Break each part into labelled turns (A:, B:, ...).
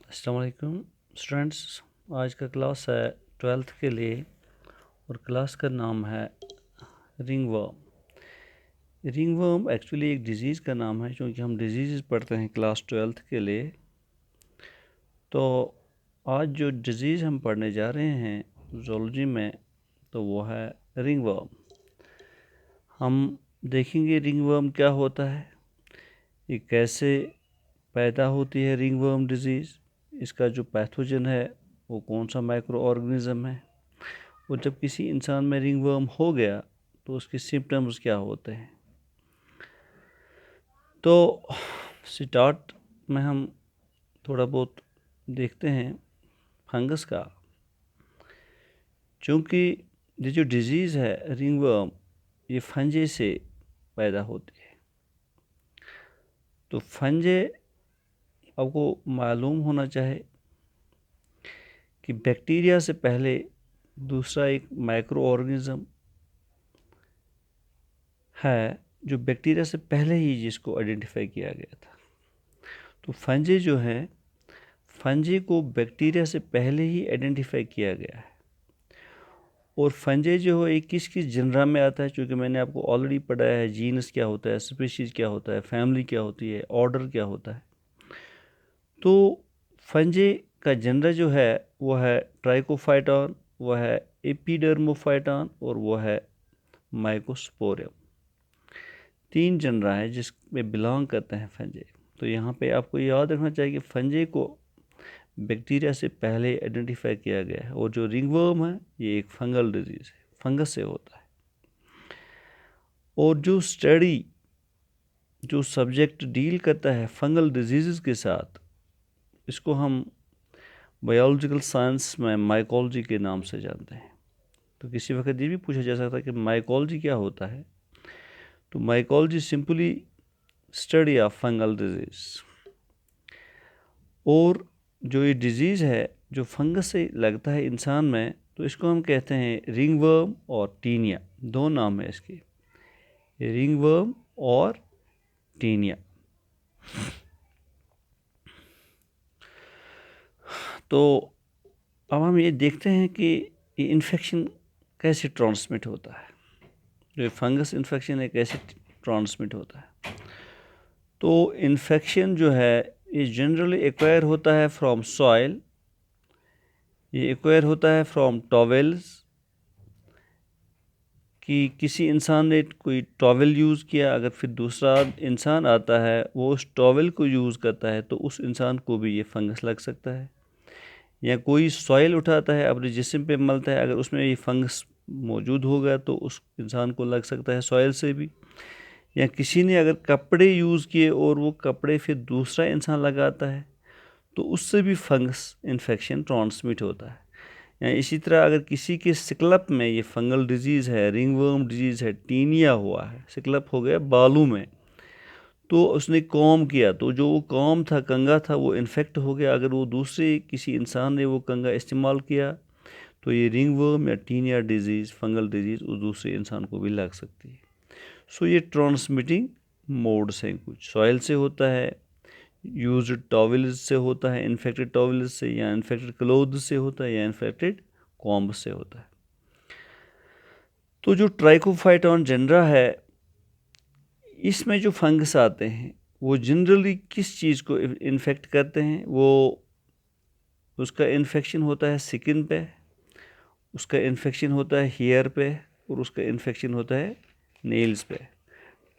A: अस्सलाम वालेकुम स्टूडेंट्स। आज का क्लास है 12th के लिए और क्लास का नाम है रिंगवर्म। रिंगवर्म एक्चुअली एक डिज़ीज़ का नाम है क्योंकि हम डिजीज़ पढ़ते हैं क्लास 12th के लिए। तो आज जो डिज़ीज़ हम पढ़ने जा रहे हैं ज़ूलॉजी में तो वो है रिंगवर्म। हम देखेंगे रिंगवर्म क्या होता है, ये कैसे पैदा होती है रिंगवर्म डिज़ीज़, इसका जो पैथोजन है वो कौन सा माइक्रो ऑर्गेनिज़म है, और जब किसी इंसान में रिंगवर्म हो गया तो उसके सिम्टम्स क्या होते हैं। तो स्टार्ट में हम थोड़ा बहुत देखते हैं फंगस का। चूँकि ये जो डिज़ीज़ है रिंगवर्म ये फंजे से पैदा होती है। तो फंजे आपको मालूम होना चाहिए कि बैक्टीरिया से पहले दूसरा एक माइक्रो ऑर्गेनिज़म है जो बैक्टीरिया से पहले ही जिसको आइडेंटिफाई किया गया था। तो फंजे जो हैं, फंजे को बैक्टीरिया से पहले ही आइडेंटिफाई किया गया है। और फंजे जो है किस किस जनरा में आता है, क्योंकि मैंने आपको ऑलरेडी पढ़ाया है जीनस क्या होता है, स्पीशीज़ क्या होता है, फैमिली क्या होती है, ऑर्डर क्या होता है। तो फंजे का जनरा जो है वो है ट्राइकोफाइटॉन, वो है एपिडर्मोफाइटॉन और वो है माइकोस्पोरियम। 3 जनरा है जिसमें बिलोंग करते हैं फंजे। तो यहाँ पे आपको याद रखना चाहिए कि फंजे को बैक्टीरिया से पहले आइडेंटिफाई किया गया है, और जो रिंगवर्म है ये एक फंगल डिजीज़ है, फंगस से होता है। और जो सब्जेक्ट डील करता है फंगल डिजीज़ के साथ, इसको हम बायोलॉजिकल साइंस में माइकोलॉजी के नाम से जानते हैं। तो किसी वक्त ये भी पूछा जा सकता है कि माइकोलॉजी क्या होता है। तो mycology simply study of fungal disease. और जो ये डिज़ीज़ है जो फंगस से लगता है इंसान में, तो इसको हम कहते हैं रिंगवर्म और टीनिया। 2 नाम है इसके, रिंगवर्म और टीनिया। तो अब हम ये देखते हैं कि ये इन्फेक्शन कैसे ट्रांसमिट होता है, जो फंगस इन्फेक्शन है कैसे ट्रांसमिट होता है। तो इन्फेक्शन जो है ये जनरली एक्वायर होता है फ्रॉम सॉइल, ये एक्वायर होता है फ्रॉम टॉवेल्स, कि किसी इंसान ने कोई टॉवेल यूज़ किया, अगर फिर दूसरा इंसान आता है वो उस टॉवेल को यूज़ करता है तो उस इंसान को भी ये फंगस लग सकता है। या कोई सॉइल उठाता है अपने जिस्म पे मलता है, अगर उसमें ये फंगस मौजूद होगा तो उस इंसान को लग सकता है सॉइल से भी। या किसी ने अगर कपड़े यूज़ किए और वो कपड़े फिर दूसरा इंसान लगाता है तो उससे भी फंगस इन्फेक्शन ट्रांसमिट होता है। या इसी तरह अगर किसी के स्कलप में ये फंगल डिजीज़ है, रिंगवर्म डिजीज़ है, टीनिया हुआ है, स्कलप हो गया बालों में, तो उसने कॉम किया तो जो वो कॉम था, कंघा था, वो इन्फेक्ट हो गया। अगर वो दूसरे किसी इंसान ने वो कंघा इस्तेमाल किया तो ये रिंगवर्म या टीनिया डिजीज़, फंगल डिजीज़ उस दूसरे इंसान को भी लग सकती है। सो ये ट्रांसमिटिंग मोड्स हैं, कुछ सॉइल से होता है, यूज्ड टॉवल्स से होता है, इन्फेक्टेड टॉवल्स से, या इन्फेक्टेड क्लोथ्स से होता है, या इन्फेक्टेड कॉम्ब से होता है। तो जो ट्राइकोफाइटॉन जनरा है इसमें जो फंगस आते हैं वो जनरली किस चीज़ को इन्फेक्ट करते हैं, वो उसका इन्फेक्शन होता है स्किन पे, उसका इन्फेक्शन होता है हेयर पे, और उसका इन्फेक्शन होता है नेल्स पे।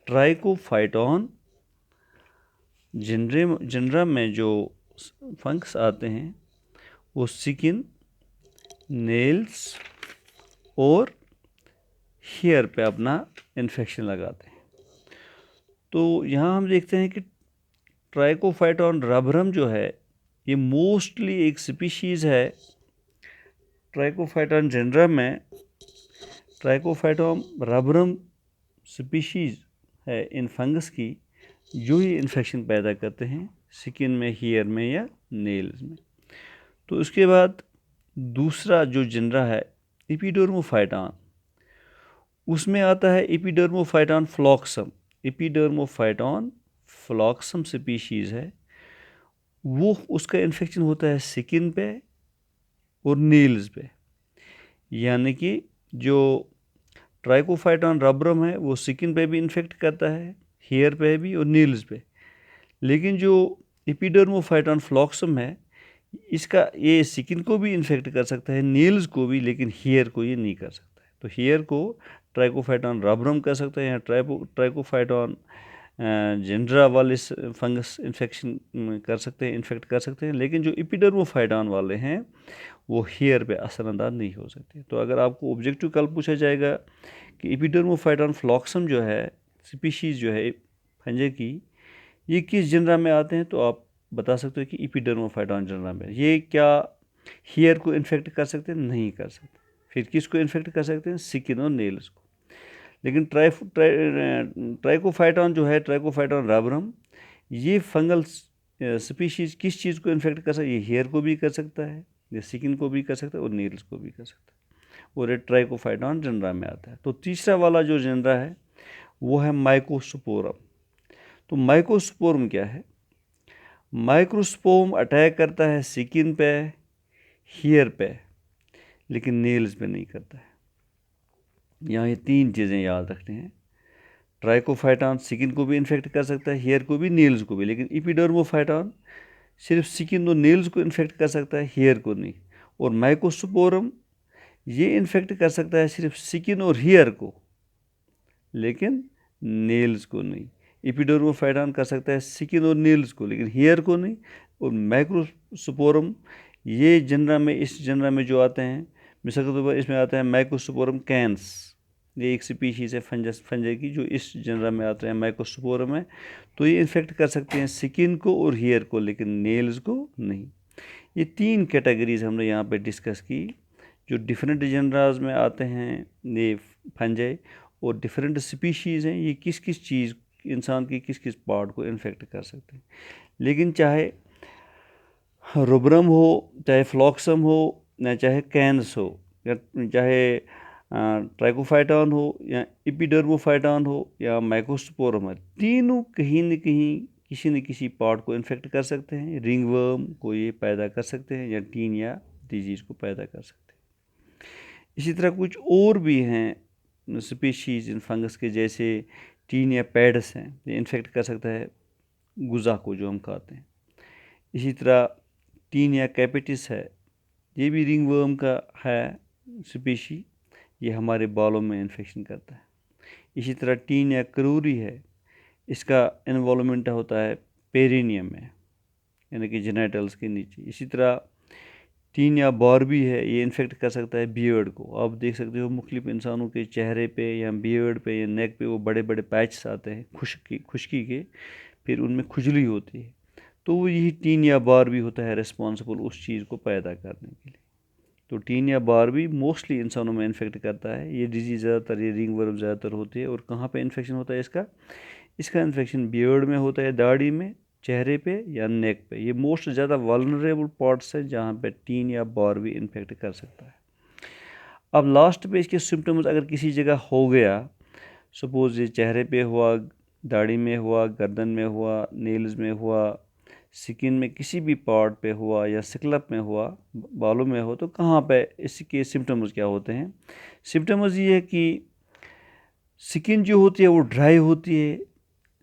A: ट्राइकोफाइटॉन जनरा में जो फंगस आते हैं वो स्किन, नेल्स और हेयर पे अपना इन्फेक्शन लगाते हैं। तो यहाँ हम देखते हैं कि ट्राइकोफाइटॉन रबरम जो है ये मोस्टली एक स्पीशीज़ है ट्राइकोफाइटॉन जनरा में। ट्राइकोफाइटॉन रबरम स्पीशीज़ है इन फंगस की जो ही इन्फेक्शन पैदा करते हैं स्किन में, हेयर में या नेल्स में। तो उसके बाद दूसरा जो जनरा है एपिडर्मोफाइटॉन, उसमें आता है एपिडर्मोफाइटॉन फ्लॉक्सम। एपिडर्मोफाइटॉन फ्लॉक्सम स्पीशीज़ है वो उसका इन्फेक्शन होता है स्किन पे और नील्स पे। यानी कि जो ट्राइकोफाइटॉन रबरम है वो स्किन पे भी इन्फेक्ट करता है, हेयर पे भी और नील्स पे। लेकिन जो एपिडर्मोफाइटॉन फ्लॉक्सम है, इसका ये स्किन को भी इन्फेक्ट कर सकता है, नील्स को भी, लेकिन हेयर को ये नहीं कर सकता है। तो हेयर को ट्राइकोफाइटॉन रबरम कर सकते हैं या ट्राइकोफाइटॉन जेंड्रा वाले फंगस इन्फेक्शन कर सकते हैं, इन्फेक्ट कर सकते हैं। लेकिन जो एपिडर्मोफाइटॉन वाले हैं वो हेयर पे असरअंदाज नहीं हो सकते। तो अगर आपको ऑब्जेक्टिव कल पूछा जाएगा कि एपिडर्मोफाइटॉन फ्लॉक्सम जो है, स्पीशीज़ जो है फंजे की, ये किस जनरा में आते हैं, तो आप बता सकते हो कि एपिडर्मोफाइटॉन जनरा में। ये क्या हेयर को इन्फेक्ट कर सकते हैं? नहीं कर सकते। फिर किसको इन्फेक्ट कर सकते हैं? स्किन और नेल्स को। लेकिन ट्राइकोफाइटॉन जो है, ट्राइकोफाइटॉन रबरम, ये फंगल स्पीशीज़ किस चीज़ को इन्फेक्ट कर सकता है? ये हेयर को भी कर सकता है, ये स्किन को भी कर सकता है और नेल्स को भी कर सकता है। और ये ट्राइकोफाइटॉन जनरा में आता है। तो तीसरा वाला जो जनरा है वो है माइकोस्पोरम। तो माइकोस्पोरम क्या है? माइक्रोस्पोर्म अटैक करता है स्किन पे, हेयर पे, लेकिन नेल्स पे नहीं करता है। यहाँ ये तीन चीज़ें याद रखनी हैं। ट्राइकोफाइटॉन स्किन को भी इन्फेक्ट कर सकता है, हेयर को भी, नेल्स को भी, लेकिन एपिडर्मोफाइटॉन सिर्फ स्किन और नेल्स को इन्फेक्ट कर सकता है, हेयर को नहीं। और माइकोस्पोरम ये इन्फेक्ट कर सकता है सिर्फ स्किन और हेयर को, लेकिन नेल्स को नहीं। एपिडर्मोफाइटॉन कर सकता है स्किन और नेल्स को, लेकिन हेयर को नहीं। और माइक्रोस्पोरम ये जनरा में, इस जनरा में जो आते हैं, मिसाल के तौर पर इसमें आता है माइक्रोस्पोरम कैंस। ये एक स्पीशीज़ है फंजे की जो इस जनरा में आते हैं, माइक्रोस्पोरम है। तो ये इन्फेक्ट कर सकते हैं स्किन को और हेयर को, लेकिन नेल्स को नहीं। ये तीन कैटेगरीज हमने यहाँ पे डिस्कस की जो डिफरेंट जनराज में आते हैं ये फंजे, और डिफरेंट स्पीशीज़ हैं, ये किस किस चीज़, इंसान की किस किस पार्ट को इन्फेक्ट कर सकते हैं। लेकिन चाहे रुब्रम हो, चाहे फ्लॉक्सम हो, या चाहे कैंस हो, या चाहे ट्राइकोफाइटॉन हो, या एपिडर्मोफाइटॉन हो, या माइकोस्पोरम है, तीनों कहीं न कहीं किसी न किसी पार्ट को इन्फेक्ट कर सकते हैं। रिंगवर्म को ये पैदा कर सकते हैं, या टीनिया डिजीज़ को पैदा कर सकते हैं। इसी तरह कुछ और भी हैं स्पीशीज़ इन फंगस के, जैसे टीनिया पैडस हैं, ये इन्फेक्ट कर सकता है गुज़ा को जो हम खाते हैं। इसी तरह टीनिया कैपिटिस है, ये भी रिंगवर्म का है स्पीशी, ये हमारे बालों में इन्फेक्शन करता है। इसी तरह टीनिया क्रूरी है, इसका इन्वॉल्वमेंट होता है पेरिनियम में, यानी कि जेनेटल्स के नीचे। इसी तरह टीनिया बार्बी है, ये इन्फेक्ट कर सकता है बियर्ड को। आप देख सकते हो मुख्तलिफ इंसानों के चेहरे पे या बियर्ड पे या नेक पे वो बड़े बड़े पैचेस आते हैं खुश्की के, फिर उनमें खुजली होती है। तो वो यही टीनिया बार्बी होता है रिस्पॉन्सिबल उस चीज़ को पैदा करने के लिए। तो टीनिया बार्बी मोस्टली इंसानों में इन्फेक्ट करता है। ये डिजीज़ ज़्यादातर, ये रिंगवर्म ज़्यादातर होती है। और कहाँ पे इन्फेक्शन होता है इसका इन्फेक्शन बियर्ड में होता है, दाढ़ी में, चेहरे पे या नेक पे। ये मोस्ट ज़्यादा वल्नरेबल पार्ट्स है जहाँ पे टीन या बार्बी इन्फेक्ट कर सकता है। अब लास्ट पे इसके सिम्टम्स अगर किसी जगह हो गया, सपोज़ ये चेहरे पे हुआ, दाढ़ी में हुआ, गर्दन में हुआ, नेल्स में हुआ, स्किन में किसी भी पार्ट पे हुआ, या स्कैल्प में हुआ, बालों में हो, तो कहाँ पे इसके सिम्टम्स क्या होते हैं? सिम्टम्स ये है कि स्किन जो होती है वो ड्राई होती है,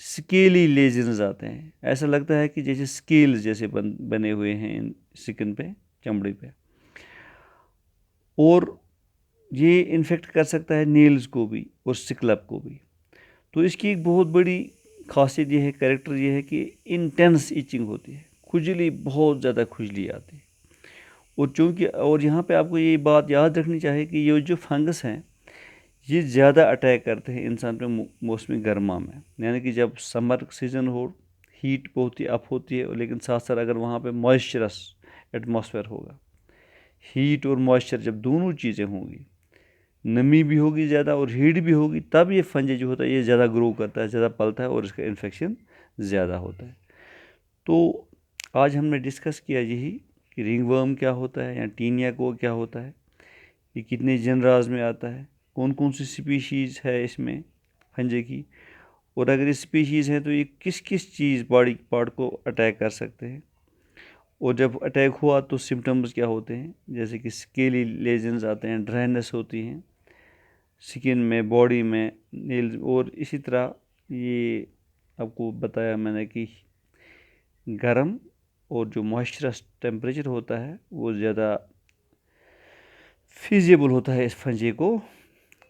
A: स्केली लेजन्स आते हैं, ऐसा लगता है कि जैसे स्केल्स जैसे बने हुए हैं स्किन पे, चमड़ी पे। और ये इन्फेक्ट कर सकता है नेल्स को भी और स्कैल्प को भी। तो इसकी एक बहुत बड़ी खासियत ये है, कैरेक्टर ये है कि इंटेंस इचिंग होती है, खुजली, बहुत ज़्यादा खुजली आती है। और चूँकि, और यहाँ पे आपको ये बात याद रखनी चाहिए कि ये जो फंगस हैं ये ज़्यादा अटैक करते हैं इंसान पे मौसमी गर्मा में, यानी कि जब समर सीज़न हो, हीट बहुत ही अप होती है, लेकिन साथ साथ अगर वहाँ पे मॉइस्चरस एटमॉस्फेयर होगा, हीट और मॉइस्चर जब दोनों चीज़ें होंगी, नमी भी होगी ज़्यादा और हीट भी होगी, तब ये फंजे जो होता है ये ज़्यादा ग्रो करता है, ज़्यादा पलता है और इसका इन्फेक्शन ज़्यादा होता है। तो आज हमने डिस्कस किया यही कि रिंगवर्म क्या होता है या टीनिया को क्या होता है, ये कितने जनराज में आता है, कौन कौन सी स्पीशीज़ है इसमें फंजे की, और अगर ये स्पीशीज़ हैं तो ये किस किस चीज़ बॉडी पार्ट को अटैक कर सकते हैं। और जब अटैक हुआ तो सिम्टम्स क्या होते हैं, जैसे कि स्केली लेजन्स आते हैं, ड्राइनेस होती हैं स्किन में, बॉडी में, नेल्स, और इसी तरह ये आपको बताया मैंने कि गर्म और जो मॉइस्चरस टेम्परेचर होता है वो ज़्यादा फिजिबल होता है इस फंजे को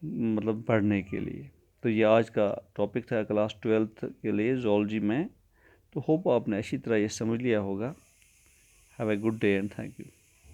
A: मतलब बढ़ने के लिए। तो ये आज का टॉपिक था क्लास 12th के लिए ज़ूलॉजी में। तो होप आपने अच्छी तरह ये समझ लिया होगा। Have a good day and thank you.